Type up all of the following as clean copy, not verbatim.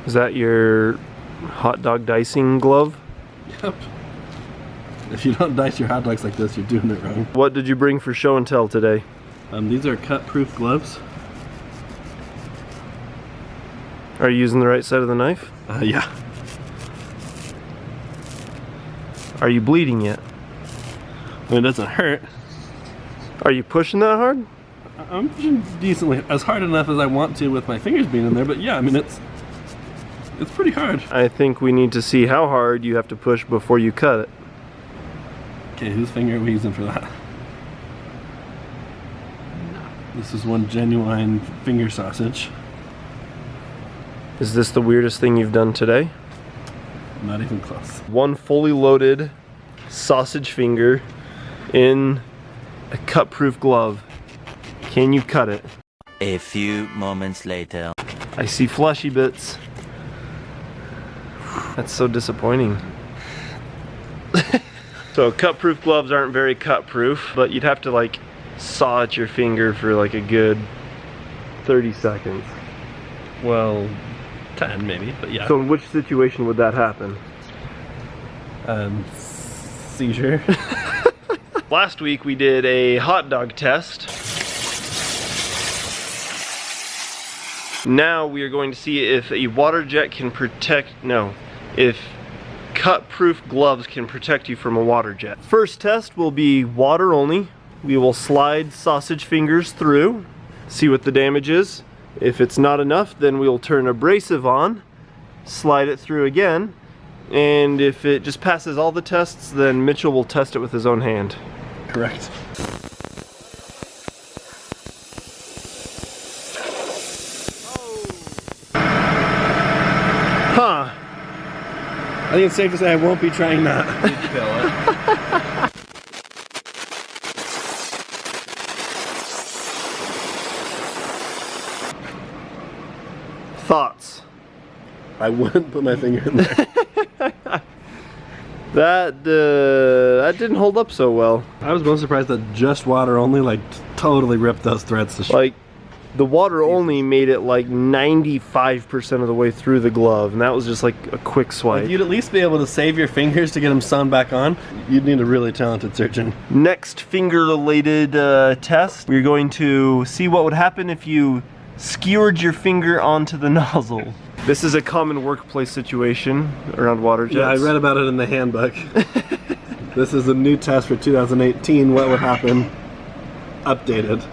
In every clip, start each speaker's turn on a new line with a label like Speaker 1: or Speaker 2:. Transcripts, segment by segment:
Speaker 1: Is that your hot dog dicing glove?
Speaker 2: Yep. If you don't dice your hot dogs like this, you're doing it wrong.
Speaker 1: What did you bring for show and tell today?
Speaker 2: These are cut-proof gloves.
Speaker 1: Are you using the right side of the knife?
Speaker 2: Yeah.
Speaker 1: Are you bleeding yet?
Speaker 2: I mean, it doesn't hurt.
Speaker 1: Are you pushing that hard?
Speaker 2: I'm pushing decently, as hard enough as I want to with my fingers being in there, but yeah, I mean, it's pretty hard.
Speaker 1: I think we need to see how hard you have to push before you cut it.
Speaker 2: Okay, whose finger are we using for that? This is one genuine finger sausage.
Speaker 1: Is this the weirdest thing you've done today?
Speaker 2: Not even close.
Speaker 1: One fully loaded sausage finger in a cut-proof glove. Can you cut it?
Speaker 3: A few moments later.
Speaker 1: I see fleshy bits. That's so disappointing. So cut-proof gloves aren't very cut-proof, but you'd have to like saw at your finger for like a good 30 seconds.
Speaker 2: Well, 10 maybe, but yeah.
Speaker 1: So in which situation would that happen?
Speaker 2: Seizure.
Speaker 1: Last week we did a hot dog test. Now we are going to see if a Waterjet can if cut-proof gloves can protect you from a Waterjet. First test will be water only. We will slide sausage fingers through, see what the damage is. If it's not enough, then we'll turn abrasive on, slide it through again, and if it just passes all the tests, then Mitchell will test it with his own hand.
Speaker 2: Correct.
Speaker 1: Huh.
Speaker 2: I think it's safe to say I won't be trying that.
Speaker 1: Thoughts?
Speaker 2: I wouldn't put my finger in there.
Speaker 1: That didn't hold up so well.
Speaker 2: I was most surprised that just water only like totally ripped those threads to shit.
Speaker 1: Like, the water only made it like 95% of the way through the glove, and that was just like a quick swipe.
Speaker 2: If you'd at least be able to save your fingers to get them sewn back on, you'd need a really talented surgeon.
Speaker 1: Next finger-related test, we're going to see what would happen if you skewered your finger onto the nozzle. This is a common workplace situation around water jets.
Speaker 2: Yeah, I read about it in the handbook. This is a new test for 2018. What would happen? Updated.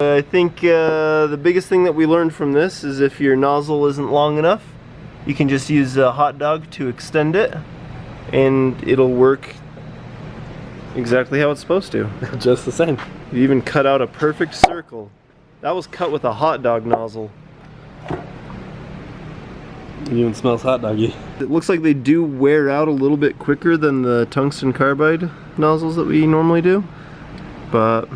Speaker 1: I think the biggest thing that we learned from this is if your nozzle isn't long enough, you can just use a hot dog to extend it, and it'll work exactly how it's supposed to.
Speaker 2: Just the same.
Speaker 1: You even cut out a perfect circle. That was cut with a hot dog nozzle.
Speaker 2: It even smells hot doggy.
Speaker 1: It looks like they do wear out a little bit quicker than the tungsten carbide nozzles that we normally do, but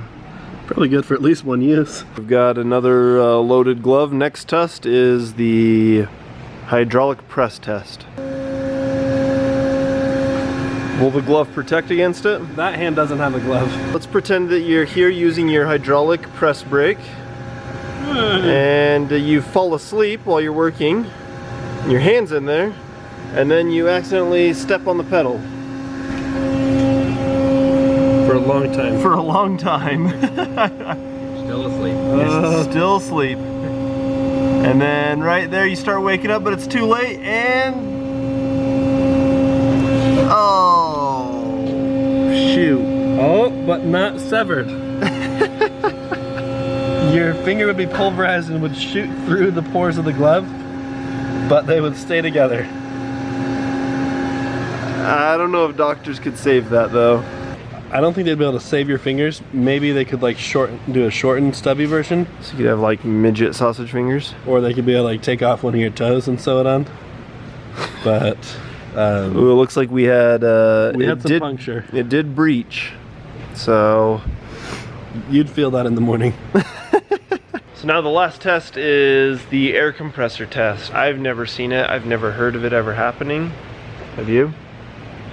Speaker 2: probably good for at least one use.
Speaker 1: we've got another loaded glove. Next test is the hydraulic press test. Will the glove protect against it?
Speaker 2: That hand doesn't have a glove.
Speaker 1: Let's pretend that you're here using your hydraulic press brake and you fall asleep while you're working. Your hand's in there, and then you accidentally step on the pedal.
Speaker 2: For a long time.
Speaker 1: For a long time.
Speaker 2: Still asleep.
Speaker 1: Still asleep. And then right there you start waking up, but it's too late, and oh shoot.
Speaker 2: Oh, but not severed. Your finger would be pulverized and would shoot through the pores of the glove, but they would stay together.
Speaker 1: I don't know if doctors could save that though.
Speaker 2: I don't think they'd be able to save your fingers. Maybe they could like do a shortened stubby version.
Speaker 1: So you could have like midget sausage fingers.
Speaker 2: Or they could be able to like take off one of your toes and sew it on. But
Speaker 1: Ooh, it looks like we had
Speaker 2: some puncture.
Speaker 1: It did breach. So
Speaker 2: you'd feel that in the morning.
Speaker 1: So now the last test is the air compressor test. I've never seen it. I've never heard of it ever happening. Have you?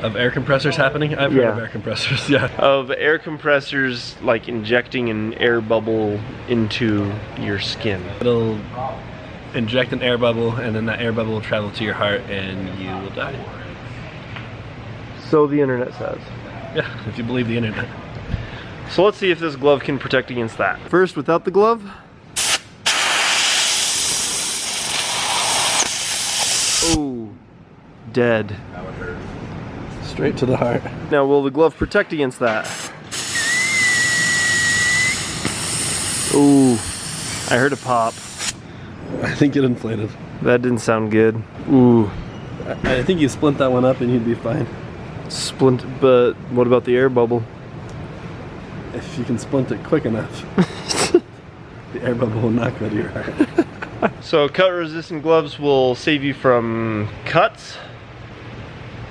Speaker 2: Of air compressors happening? I've heard of air compressors, yeah.
Speaker 1: Of air compressors like injecting an air bubble into your skin.
Speaker 2: It'll inject an air bubble and then that air bubble will travel to your heart and you will die.
Speaker 1: So the internet says.
Speaker 2: Yeah, if you believe the internet.
Speaker 1: So let's see if this glove can protect against that. First, without the glove. Oh, dead.
Speaker 2: Straight to the heart.
Speaker 1: Now, will the glove protect against that? Ooh, I heard a pop.
Speaker 2: I think it inflated.
Speaker 1: That didn't sound good. Ooh.
Speaker 2: I think you splint that one up and you'd be fine.
Speaker 1: Splint, but what about the air bubble?
Speaker 2: If you can splint it quick enough, the air bubble will not go to your heart.
Speaker 1: So cut resistant gloves will save you from cuts,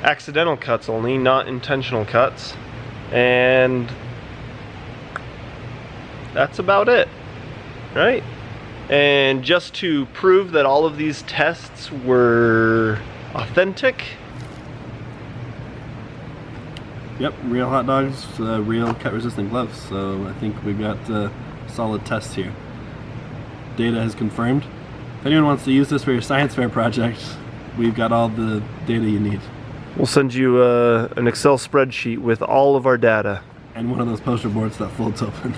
Speaker 1: accidental cuts only, not intentional cuts, and that's about it, right? And just to prove that all of these tests were authentic.
Speaker 2: Yep, real hot dogs, real cut resistant gloves, so I think we've got solid tests here. Data has confirmed. If anyone wants to use this for your science fair project, we've got all the data you need.
Speaker 1: We'll send you an Excel spreadsheet with all of our data.
Speaker 2: And one of those poster boards that folds open.